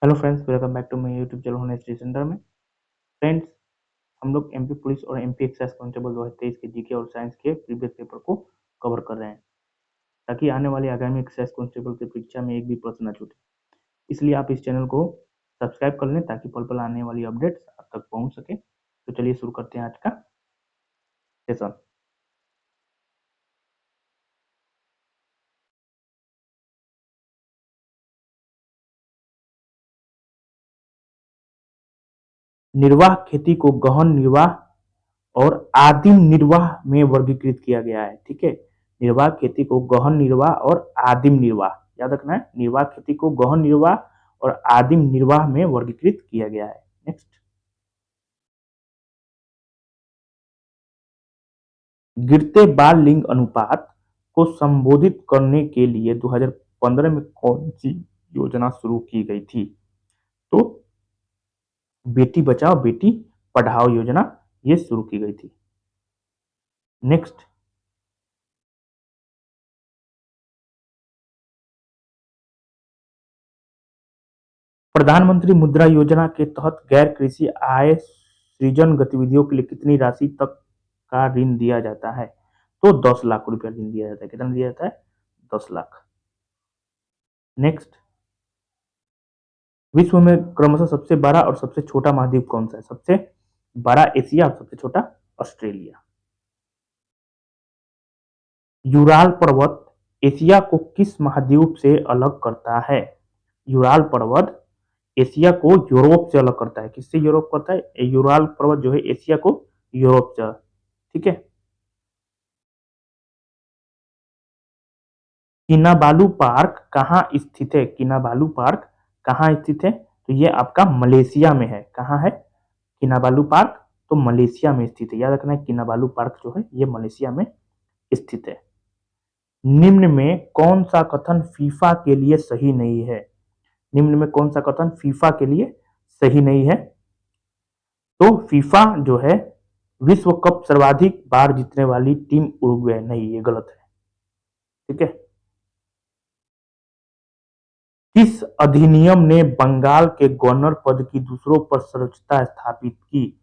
Hello friends, welcome back to my YouTube channel honesty centre में। Friends, हम लोग MP police और MP excise constable 2023 के GK और साइंस के प्रीवियस पेपर को कवर कर रहे हैं, ताकि आने वाली आगामी एक्साइज कांस्टेबल की परीक्षा में एक भी प्रश्न न छूटे। इसलिए आप इस चैनल को सब्सक्राइब कर लें, ताकि पल पल आने वाली अपडेट्स आप तक पहुंच सके। तो चलिए शुरू करते हैं आज का सेशन। निर्वाह खेती को गहन निर्वाह और आदिम निर्वाह में वर्गीकृत किया गया है। ठीक है, निर्वाह खेती को गहन निर्वाह और आदिम निर्वाह, याद रखना है, निर्वाह खेती को गहन निर्वाह और आदिम निर्वाह में वर्गीकृत किया गया है। नेक्स्ट, गिरते बाल लिंग अनुपात को संबोधित करने के लिए 2015 में कौन सी योजना शुरू की गई थी? तो बेटी बचाओ बेटी पढ़ाओ योजना ये शुरू की गई थी। नेक्स्ट, प्रधानमंत्री मुद्रा योजना के तहत गैर कृषि आय सृजन गतिविधियों के लिए कितनी राशि तक का ऋण दिया जाता है? तो 10 लाख रुपया ऋण दिया जाता है। कितना दिया जाता है? 10 लाख। नेक्स्ट, विश्व में क्रमशः सबसे बड़ा और सबसे छोटा महाद्वीप कौन सा है? सबसे बड़ा एशिया और सबसे छोटा ऑस्ट्रेलिया। यूराल पर्वत एशिया को किस महाद्वीप से अलग करता है? यूराल पर्वत एशिया को यूरोप से अलग करता है। किससे यूरोप करता है? यूराल पर्वत जो है एशिया को यूरोप से। ठीक है। किनाबालू पार्क कहाँ स्थित है? किनाबालू पार्क कहाँ स्थित है? तो ये आपका मलेशिया में है। कहाँ है किनाबालू पार्क? तो मलेशिया में स्थित है। याद रखना है, किनाबालू पार्क जो है ये मलेशिया में स्थित है। निम्न में कौन सा कथन फीफा के लिए सही नहीं है? निम्न में कौन सा कथन फीफा के लिए सही नहीं है? तो फीफा जो है विश्व कप सर्वाधिक बार जीतने वाली टीम उरुग्वे नहीं, ये गलत है। ठीक है। किस अधिनियम ने बंगाल के गवर्नर पद की दूसरों पर सर्वोच्चता स्थापित की?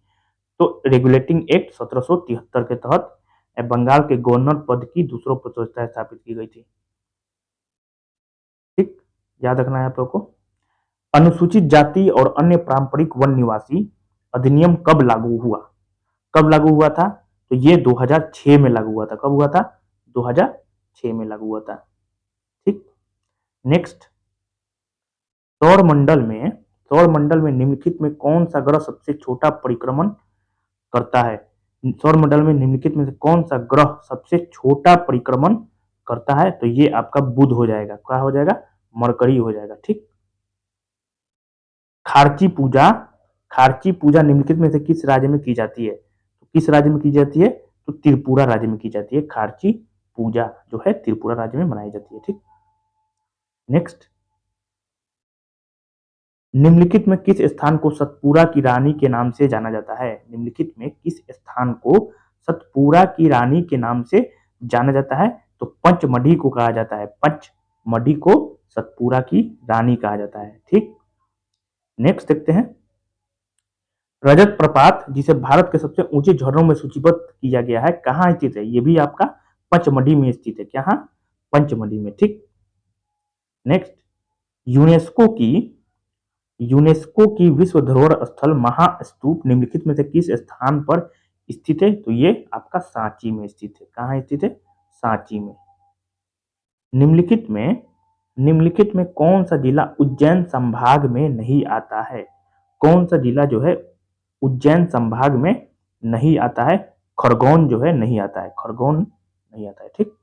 तो रेगुलेटिंग एक्ट 1773 के तहत बंगाल के गवर्नर पद की दूसरों पर सर्वोच्चता स्थापित की गई थी। ठीक, याद रखना है आप लोग को। अनुसूचित जाति और अन्य पारंपरिक वन निवासी अधिनियम कब लागू हुआ? कब लागू हुआ था? तो ये 2006 में लागू हुआ था। कब हुआ था? 2006 में लागू हुआ था। ठीक। नेक्स्ट, सौर मंडल में निम्नलिखित में कौन सा ग्रह सबसे छोटा परिक्रमण करता है? सौर मंडल में निम्नलिखित में से कौन सा ग्रह सबसे छोटा परिक्रमण करता है? तो ये आपका बुध हो जाएगा। क्या हो जाएगा? मरकरी हो जाएगा। ठीक। खार्ची पूजा खार्ची पूजा निम्नलिखित में से किस राज्य में की जाती है? तो किस राज्य में की जाती है? तो त्रिपुरा राज्य में की जाती है। खार्ची पूजा जो है त्रिपुरा राज्य में मनाई जाती है। ठीक। नेक्स्ट, निम्नलिखित में किस स्थान को सतपुरा की रानी के नाम से जाना जाता है? निम्नलिखित में किस स्थान को सतपुरा की रानी के नाम से जाना जाता है? तो पंचमढ़ी को कहा जाता है। पंचमढ़ी को सतपुरा की रानी कहा जाता है। ठीक। नेक्स्ट देखते हैं, रजत प्रपात जिसे भारत के सबसे ऊंचे झरनों में सूचीबद्ध किया गया है कहाँ स्थित है? ये भी आपका पंचमढ़ी में स्थित है। क्या? पंचमढ़ी में। ठीक। नेक्स्ट, यूनेस्को की यूनेस्को की विश्व धरोहर स्थल महास्तूप निम्नलिखित में से किस स्थान पर स्थित है? तो ये आपका सांची में स्थित है। कहाँ स्थित है? सांची में। निम्नलिखित में कौन सा जिला उज्जैन संभाग में नहीं आता है? कौन सा जिला जो है उज्जैन संभाग में नहीं आता है? खरगोन जो है नहीं आता है। खरगोन नहीं आता है। ठीक।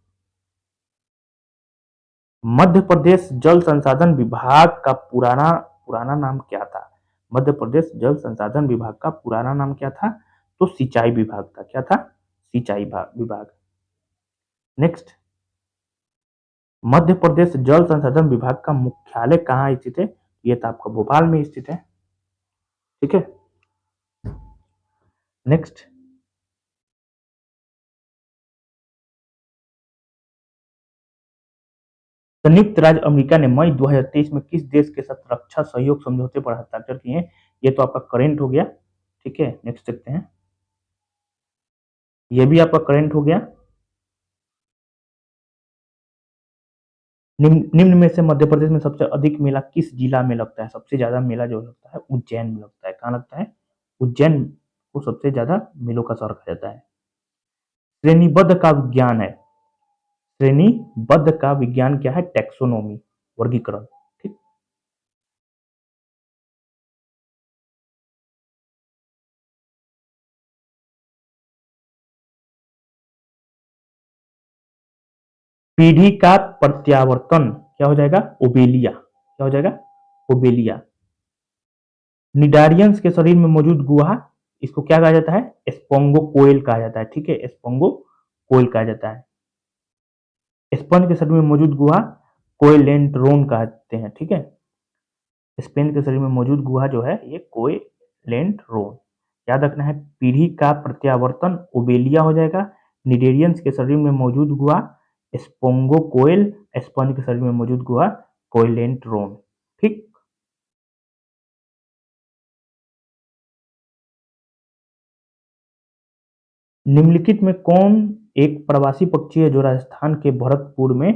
मध्य प्रदेश जल संसाधन विभाग का पुराना पुराना नाम क्या था? मध्य प्रदेश जल संसाधन विभाग का पुराना नाम क्या था? तो सिंचाई विभाग था। क्या था? सिंचाई विभाग। नेक्स्ट, मध्य प्रदेश जल संसाधन विभाग का मुख्यालय कहाँ स्थित है? ये तो आपका भोपाल में स्थित है। ठीक है। नेक्स्ट, संयुक्त राज्य अमेरिका ने मई 2023 में किस देश के साथ रक्षा सहयोग समझौते पर हस्ताक्षर किए हैं? ये तो आपका करेंट हो गया। ठीक है, नेक्स्ट देखते हैं। ये भी आपका करेंट हो गया। निम्न में से मध्य प्रदेश में सबसे अधिक मेला किस जिला में लगता है? सबसे ज्यादा मेला जो लगता है उज्जैन में लगता है। कहाँ लगता है? उज्जैन को सबसे ज्यादा मेलों का शहर कहा जाता है। श्रेणीबद्ध का विज्ञान है। श्रेणीबद्ध का विज्ञान क्या है? टैक्सोनॉमी, वर्गीकरण। ठीक। पीढ़ी का प्रत्यावर्तन क्या हो जाएगा? ओबेलिया। क्या हो जाएगा? ओबेलिया। निडारियंस के शरीर में मौजूद गुहा, इसको क्या कहा जाता है? स्पोंगो कोयल कहा जाता है। ठीक है, स्पोंगो कोयल कहा जाता है। स्पंज के शरीर में मौजूद गुहा कोइलेंट्रोन कहते हैं। ठीक है, स्पेन के शरीर में मौजूद गुहा जो है ये कोइलेंट्रोन। याद रखना है, पीढ़ी का प्रत्यावर्तन ओबेलिया हो जाएगा। निडेरियंस के शरीर में मौजूद गुहा स्पोंगो कोयल, स्पंज के शरीर में मौजूद गुहा कोइलेंट्रोन। ठीक। निम्नलिखित में कौन एक प्रवासी पक्षी है जो राजस्थान के भरतपुर में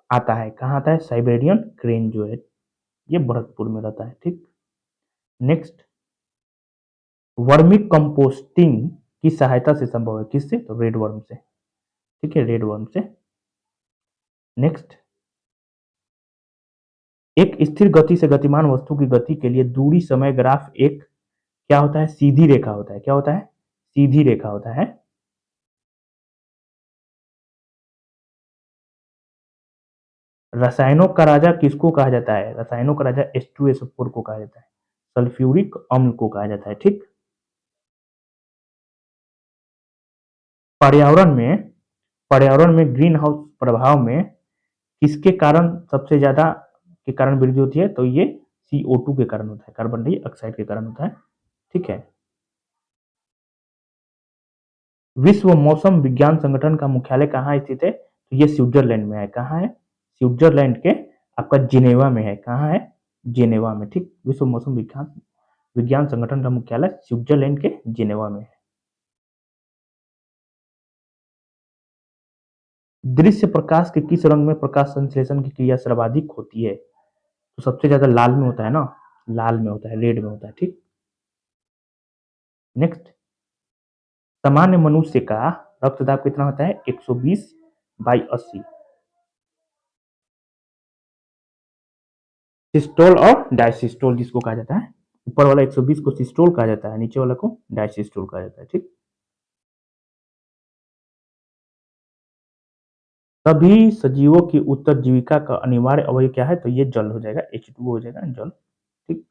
आता है? कहाँ आता है? साइबेरियन क्रेन जो है ये भरतपुर में रहता है। ठीक। नेक्स्ट, वर्मी कंपोस्टिंग की सहायता से संभव है। किससे? तो रेड वर्म से। ठीक है, रेड वर्म से। नेक्स्ट, एक स्थिर गति से गतिमान वस्तु की गति के लिए दूरी समय ग्राफ एक क्या होता है? सीधी रेखा होता है। क्या होता है? सीधी रेखा होता है। रसायनों का राजा किसको कहा जाता है? रसायनों का राजा H2SO4 को कहा जाता है। सल्फ्यूरिक अम्ल को कहा जाता है। ठीक। पर्यावरण में पर्यावरण में ग्रीन हाउस प्रभाव में किसके कारण सबसे ज्यादा के कारण वृद्धि होती है? तो ये CO2 के कारण होता है, कार्बन डाइऑक्साइड के कारण होता है। ठीक है। विश्व मौसम विज्ञान संगठन का मुख्यालय कहाँ स्थित है? तो ये स्विट्जरलैंड में है। कहाँ है? स्विट्जरलैंड के आपका जिनेवा में है। कहाँ है? जिनेवा में। ठीक। विश्व मौसम विज्ञान विज्ञान संगठन का मुख्यालय स्विट्जरलैंड के जिनेवा में है। दृश्य प्रकाश के किस रंग में प्रकाश संश्लेषण की क्रिया सर्वाधिक होती है? तो सबसे ज्यादा लाल में होता है ना, लाल में होता है, रेड में होता है। ठीक। नेक्स्ट, सामान्य मनुष्य का रक्तदाब कितना होता है? 120/80। सिस्टोल और डायसिस्टोल जिसको कहा जाता है, ऊपर वाला 120 को सिस्टोल कहा जाता है, नीचे वाला को डायसिस्टोल कहा जाता है। ठीक। सभी सजीवों की उत्तरजीविका का अनिवार्य अवयव क्या है? तो ये जल हो जाएगा, H2O हो जाएगा, जल। ठीक।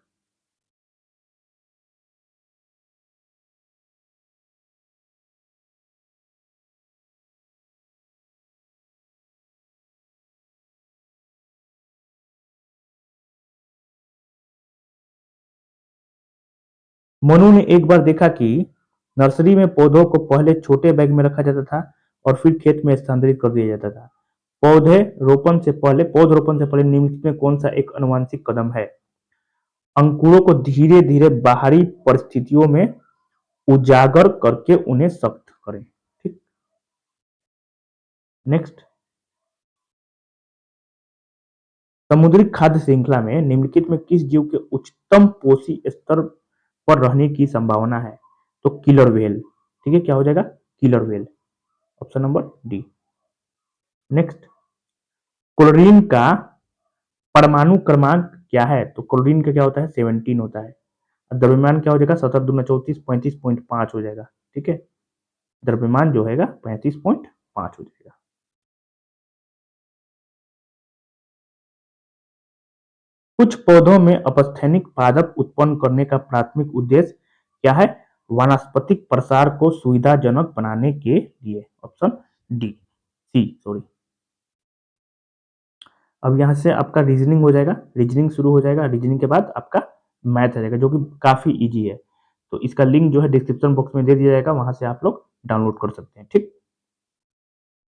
मनु ने एक बार देखा कि नर्सरी में पौधों को पहले छोटे बैग में रखा जाता था और फिर खेत में स्थानांतरित कर दिया जाता था। पौधरोपण से पहले निम्नलिखित में कौन सा एक अनुवांशिक कदम है? अंकुरों को धीरे धीरे बाहरी परिस्थितियों में उजागर करके उन्हें सख्त करें। ठीक। नेक्स्ट, समुद्री खाद्य श्रृंखला में निम्नलिखित में किस जीव के उच्चतम पोषी स्तर पर रहने की संभावना है? तो किलर व्हेल। ठीक है, क्या हो जाएगा? Killer whale, option number D. Next, chlorine का परमाणु क्रमांक क्या है? तो क्लोरीन का क्या होता है? 17 होता है। द्रव्यमान क्या हो जाएगा? 17×2 = 34, 35.5 हो जाएगा। ठीक है, द्रव्यमान जो है 35.5 हो जाएगा। कुछ पौधों में अपस्थैनिक पादप उत्पन्न करने का प्राथमिक उद्देश्य क्या है? वानस्पतिक प्रसार को सुविधाजनक बनाने के लिए। ऑप्शन डी, सी सॉरी। अब यहाँ से आपका रीजनिंग हो जाएगा, रीजनिंग शुरू हो जाएगा। रीजनिंग के बाद आपका मैथ आ जाएगा जो कि काफी इजी है। तो इसका लिंक जो है डिस्क्रिप्शन बॉक्स में दे दिया जाएगा, वहां से आप लोग डाउनलोड कर सकते हैं। ठीक।